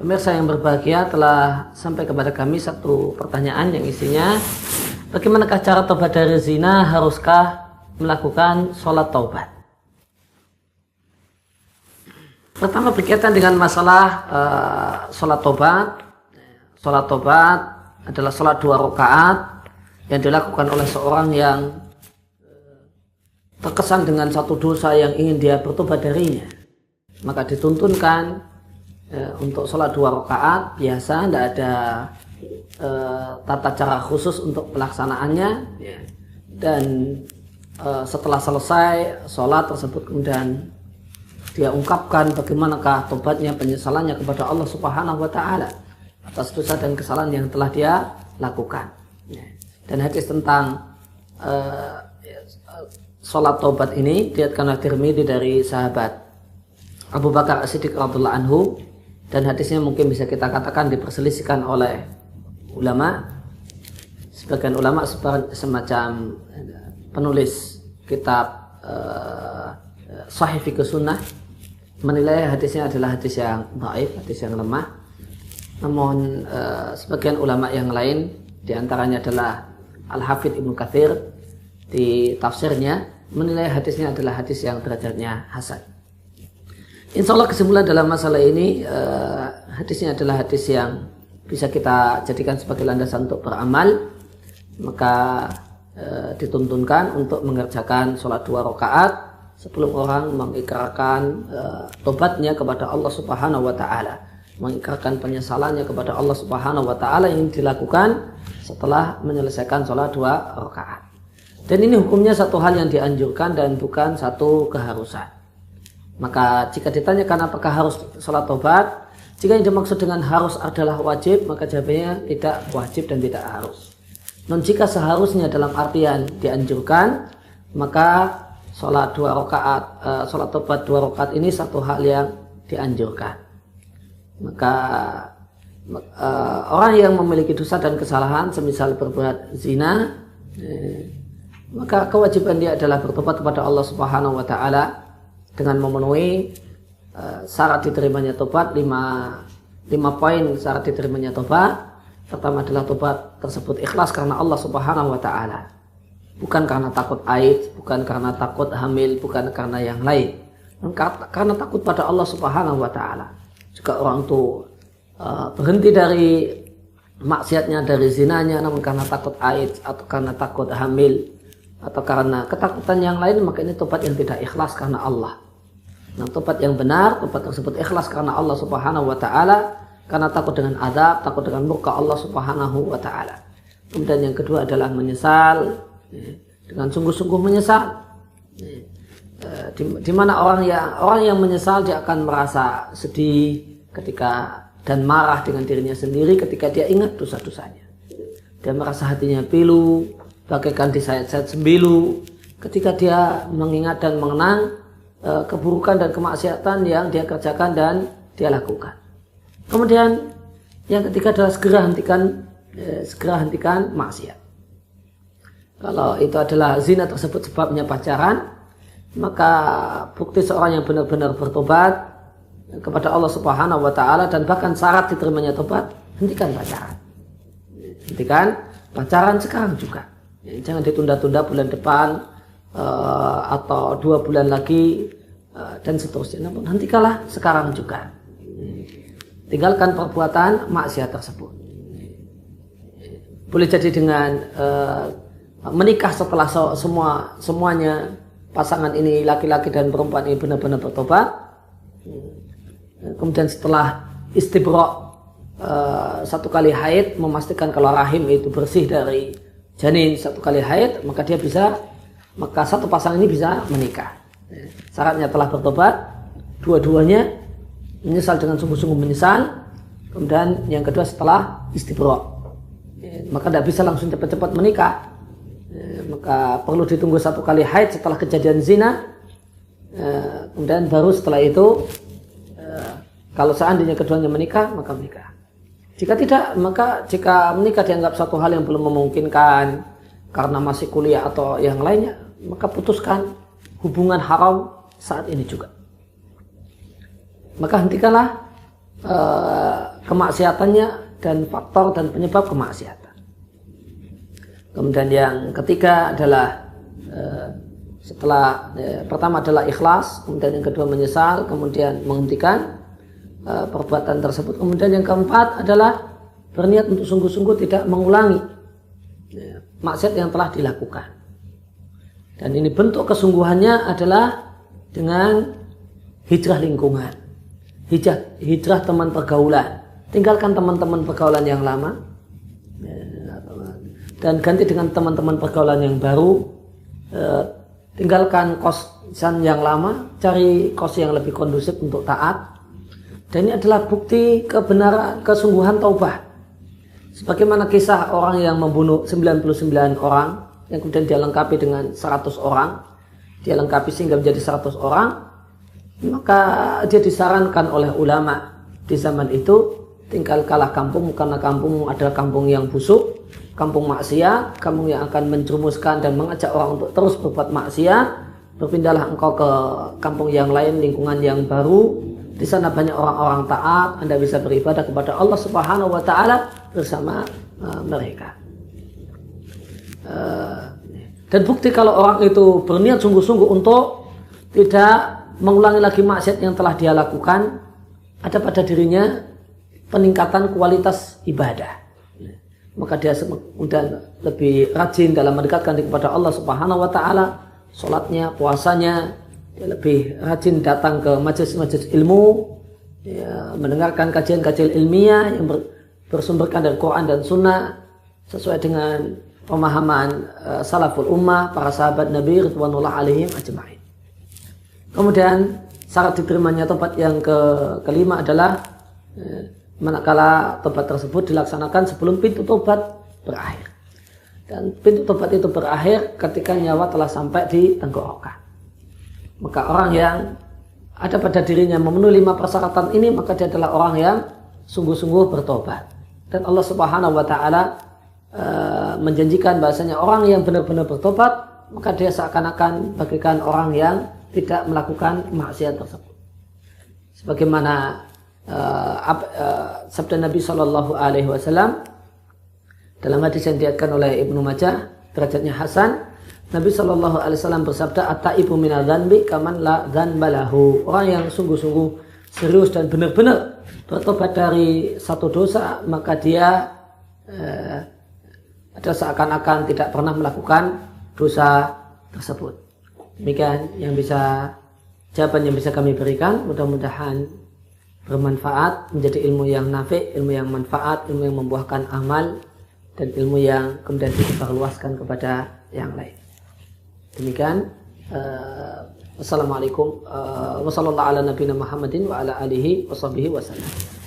Pemirsa yang berbahagia, telah sampai kepada kami satu pertanyaan yang isinya, bagaimanakah cara taubat dari zina? Haruskah melakukan sholat taubat? Pertama, berkaitan dengan masalah sholat taubat. Sholat taubat adalah sholat 2 rakaat yang dilakukan oleh seorang yang terkesan dengan satu dosa yang ingin dia bertobat darinya. Maka dituntunkan untuk sholat 2 rakaat biasa, tidak ada tata cara khusus untuk pelaksanaannya. Dan setelah selesai sholat tersebut, kemudian dia ungkapkan bagaimanakah tobatnya, penyesalannya kepada Allah Subhanahu wa Ta'ala atas dosa dan kesalahan yang telah dia lakukan. Dan hadis tentang sholat taubat ini diriwayatkan oleh Tirmidzi dari sahabat Abu Bakar As-Siddiq radhiyallahu anhu, dan hadisnya mungkin bisa kita katakan diperselisihkan oleh ulama. Sebagian ulama semacam penulis kitab Sahih Fiqh Sunnah menilai hadisnya adalah hadis yang dhaif, hadis yang lemah. Namun sebagian ulama yang lain, diantaranya adalah Al-Hafidh Ibnu Katsir di tafsirnya, menilai hadisnya adalah hadis yang derajatnya hasan. Insya Allah kesimpulan dalam masalah ini, hadisnya adalah hadis yang bisa kita jadikan sebagai landasan untuk beramal. Maka dituntunkan untuk mengerjakan sholat 2 rakaat sebelum orang mengikrarkan tobatnya kepada Allah Subhanahu wa Ta'ala, mengikrarkan penyesalannya kepada Allah Subhanahu wa Ta'ala yang dilakukan setelah menyelesaikan sholat 2 rakaat. Dan ini hukumnya satu hal yang dianjurkan dan bukan satu keharusan. Maka jika ditanyakan apakah harus sholat taubat, jika yang dimaksud dengan harus adalah wajib, maka jawabannya tidak wajib dan tidak harus. Non jika seharusnya dalam artian dianjurkan, maka sholat 2 rakaat, sholat taubat 2 rakaat ini satu hal yang dianjurkan. Maka orang yang memiliki dosa dan kesalahan, semisal berbuat zina, maka kewajiban dia adalah bertobat kepada Allah Subhanahu wa Ta'ala dengan memenuhi syarat diterimanya tobat. 5 poin syarat diterimanya tobat. Pertama adalah tobat tersebut ikhlas karena Allah Subhanahu wa Ta'ala, bukan karena takut aib, bukan karena takut hamil, bukan karena yang lain, karena takut pada Allah Subhanahu wa Ta'ala. Jika orang itu berhenti dari maksiatnya, dari zinanya, namun karena takut aib atau karena takut hamil atau karena ketakutan yang lain, maka ini tobat yang tidak ikhlas karena Allah. Nah, tobat yang benar, tobat tersebut ikhlas karena Allah Subhanahu wa Ta'ala, karena takut dengan azab, takut dengan murka Allah Subhanahu wa Ta'ala. Kemudian yang kedua adalah menyesal, dengan sungguh-sungguh menyesal. Di mana orang yang menyesal, dia akan merasa sedih ketika dan marah dengan dirinya sendiri ketika dia ingat dosa-dosanya. Dia merasa hatinya pilu, bagaikan disayat-sayat sembilu ketika dia mengingat dan mengenang keburukan dan kemaksiatan yang dia kerjakan dan dia lakukan. Kemudian yang ketiga adalah segera hentikan maksiat. Kalau itu adalah zina tersebut sebabnya pacaran, maka bukti seorang yang benar-benar bertobat kepada Allah Subhanahu wa Ta'ala dan bahkan syarat diterimanya tobat, hentikan pacaran. Hentikan pacaran sekarang juga. Jangan ditunda-tunda bulan depan atau 2 bulan lagi dan seterusnya. Namun hentikanlah sekarang juga. Tinggalkan perbuatan maksiat tersebut. Boleh jadi dengan menikah setelah semuanya pasangan ini, laki-laki dan perempuan ini benar-benar bertobat. Kemudian setelah istibra' 1 kali haid, memastikan kalau rahim itu bersih dari janin 1 kali haid, maka satu pasangan ini bisa menikah. Syaratnya telah bertobat, dua-duanya menyesal dengan sungguh-sungguh menyesal. Kemudian yang kedua setelah istibra', maka tidak bisa langsung cepat-cepat menikah. Maka perlu ditunggu 1 kali haid setelah kejadian zina. Kemudian baru setelah itu, kalau seandainya keduanya menikah, maka menikah. Jika tidak, maka jika menikah dianggap satu hal yang belum memungkinkan karena masih kuliah atau yang lainnya, maka putuskan hubungan haram saat ini juga. Maka hentikanlah kemaksiatannya dan faktor dan penyebab kemaksiatan. Kemudian yang ketiga adalah pertama adalah ikhlas, kemudian yang kedua menyesal, kemudian menghentikan perbuatan tersebut. Kemudian yang keempat adalah berniat untuk sungguh-sungguh tidak mengulangi maksiat yang telah dilakukan. Dan ini bentuk kesungguhannya adalah dengan hijrah lingkungan, hijrah teman pergaulan. Tinggalkan teman-teman pergaulan yang lama dan ganti dengan teman-teman pergaulan yang baru. Tinggalkan kosan yang lama, cari kos yang lebih kondusif untuk taat. Dan ini adalah bukti kebenaran, kesungguhan taubah. Sebagaimana kisah orang yang membunuh 99 orang yang kemudian dia lengkapi dengan 100 orang, dia lengkapi sehingga menjadi 100 orang, maka dia disarankan oleh ulama di zaman itu, tinggalkanlah kampung karena kampung adalah kampung yang busuk, kampung maksiat, kampung yang akan menjerumuskan dan mengajak orang untuk terus berbuat maksiat. Berpindahlah engkau ke kampung yang lain, lingkungan yang baru. Di sana banyak orang-orang taat, Anda bisa beribadah kepada Allah Subhanahu wa taala bersama mereka. Dan bukti kalau orang itu berniat sungguh-sungguh untuk tidak mengulangi lagi maksiat yang telah dia lakukan, ada pada dirinya peningkatan kualitas ibadah. Maka dia sudah lebih rajin dalam mendekatkan diri kepada Allah Subhanahu wa taala, salatnya, puasanya, dia lebih rajin datang ke majelis-majelis ilmu, ya, mendengarkan kajian-kajian ilmiah yang bersumberkan dari Quran dan Sunnah sesuai dengan pemahaman salaful ummah, para sahabat Nabi ridwanullah alaihim ajma'in. Kemudian syarat diterimanya tobat yang kelima adalah manakala tobat tersebut dilaksanakan sebelum pintu tobat berakhir. Dan pintu tobat itu berakhir ketika nyawa telah sampai di tenggorokan. Maka orang yang ada pada dirinya memenuhi 5 persyaratan ini, maka dia adalah orang yang sungguh-sungguh bertobat. Dan Allah Subhanahu wa taala menjanjikan bahasanya orang yang benar-benar bertobat, maka dia seakan-akan bagaikan orang yang tidak melakukan maksiat tersebut. Sebagaimana sabda Nabi Shallallahu Alaihi Wasallam dalam hadis yang diriwayatkan oleh Ibnu Majah, derajatnya hasan, Nabi Shallallahu Alaihi Wasallam bersabda, "At-taibu minadz dzanbi kaman la dzanba lahu." Orang yang sungguh-sungguh serius dan benar-benar bertobat dari satu dosa, maka dia ada seakan-akan tidak pernah melakukan dosa tersebut. Demikian jawaban yang bisa kami berikan. Mudah-mudahan bermanfaat, menjadi ilmu yang nafi', ilmu yang manfaat, ilmu yang membuahkan amal, dan ilmu yang kemudian disebarluaskan kepada yang lain. Demikian. Wassalamualaikum warahmatullahi wabarakatuh.